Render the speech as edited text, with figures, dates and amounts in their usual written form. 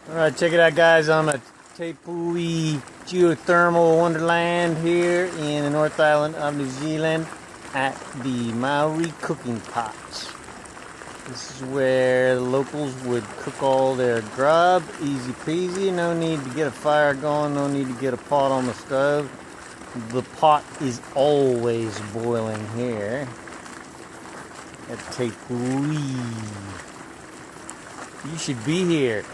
Alright, check it out, guys. I'm at Puia Geothermal Wonderland here in the North Island of New Zealand at the Mauri Cooking Pot. This is where the locals would cook all their grub. Easy peasy. No need to get a fire going. No need to get a pot on the stove. The pot is always boiling here at Puia. You should be here.